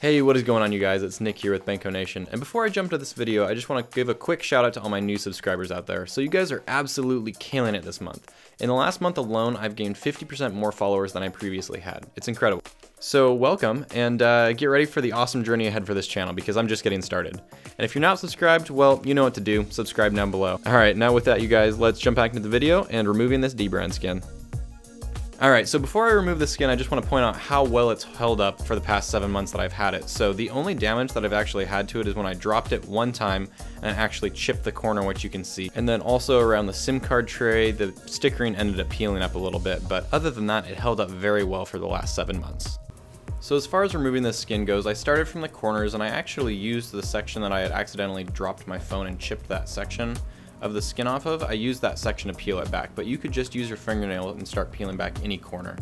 Hey, what is going on, you guys? It's Nick here with Benko Nation, and before I jump to this video, I just want to give a quick shout out to all my new subscribers out there. So you guys are absolutely killing it this month. In the last month alone, I've gained 50% more followers than I previously had. It's incredible. So welcome, and get ready for the awesome journey ahead for this channel, because I'm just getting started. And if you're not subscribed, well, you know what to do. Subscribe down below. Alright, now with that, you guys, let's jump back into the video and removing this Dbrand skin. Alright, so before I remove the skin, I just want to point out how well it's held up for the past 7 months that I've had it. So the only damage that I've actually had to it is when I dropped it one time and it actually chipped the corner, which you can see. And then also around the SIM card tray, the stickering ended up peeling up a little bit, but other than that, it held up very well for the last 7 months. So as far as removing this skin goes, I started from the corners and I actually used the section that I had accidentally dropped my phone and chipped that section of the skin off of. I used that section to peel it back, but you could just use your fingernail and start peeling back any corner.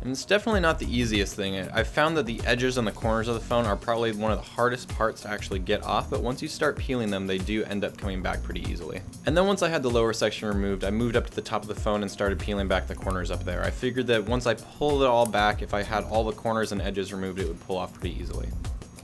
And it's definitely not the easiest thing. I've found that the edges and the corners of the phone are probably one of the hardest parts to actually get off, but once you start peeling them, they do end up coming back pretty easily. And then once I had the lower section removed, I moved up to the top of the phone and started peeling back the corners up there. I figured that once I pulled it all back, if I had all the corners and edges removed, it would pull off pretty easily.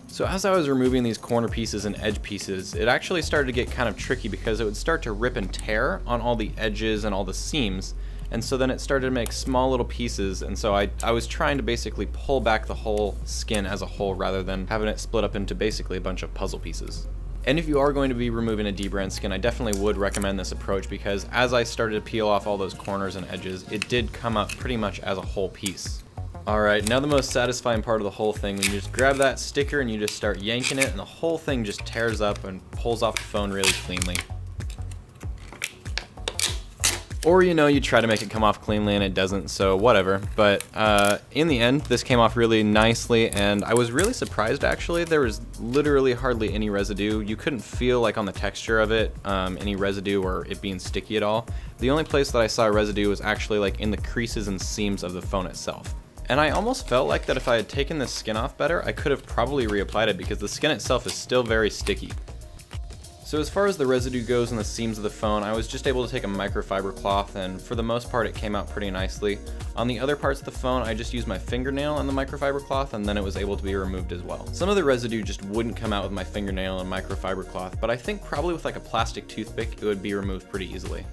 So as I was removing these corner pieces and edge pieces, it actually started to get kind of tricky because it would start to rip and tear on all the edges and all the seams. And so then it started to make small little pieces, and so I was trying to basically pull back the whole skin as a whole rather than having it split up into basically a bunch of puzzle pieces. And if you are going to be removing a Dbrand skin, I definitely would recommend this approach, because as I started to peel off all those corners and edges, it did come up pretty much as a whole piece. Alright, now the most satisfying part of the whole thing, when you just grab that sticker and you just start yanking it and the whole thing just tears up and pulls off the phone really cleanly. Or, you know, you try to make it come off cleanly and it doesn't, so whatever. But in the end, this came off really nicely, and I was really surprised actually. There was literally hardly any residue. You couldn't feel, like, on the texture of it, any residue or it being sticky at all. The only place that I saw residue was actually like in the creases and seams of the phone itself. And I almost felt like that if I had taken this skin off better, I could have probably reapplied it, because the skin itself is still very sticky. So as far as the residue goes in the seams of the phone, I was just able to take a microfiber cloth, and for the most part it came out pretty nicely. On the other parts of the phone, I just used my fingernail on the microfiber cloth, and then it was able to be removed as well. Some of the residue just wouldn't come out with my fingernail and microfiber cloth, but I think probably with like a plastic toothpick it would be removed pretty easily.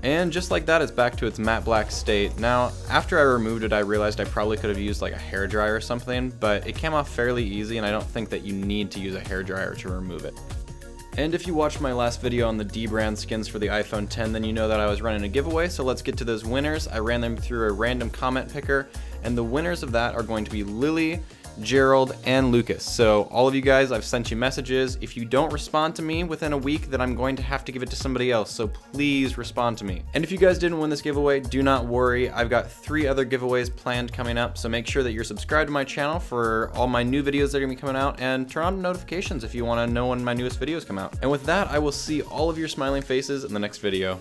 And just like that, it's back to its matte black state. Now, after I removed it, I realized I probably could have used like a hairdryer or something, but it came off fairly easy, and I don't think that you need to use a hairdryer to remove it. And if you watched my last video on the Dbrand skins for the iPhone X, then you know that I was running a giveaway, so let's get to those winners. I ran them through a random comment picker, and the winners of that are going to be Lily, Gerald, and Lucas. So all of you guys, I've sent you messages. If you don't respond to me within a week, then I'm going to have to give it to somebody else, so please respond to me. And if you guys didn't win this giveaway, do not worry. I've got 3 other giveaways planned coming up, so make sure that you're subscribed to my channel for all my new videos that are going to be coming out, and turn on notifications if you want to know when my newest videos come out. And with that, I will see all of your smiling faces in the next video.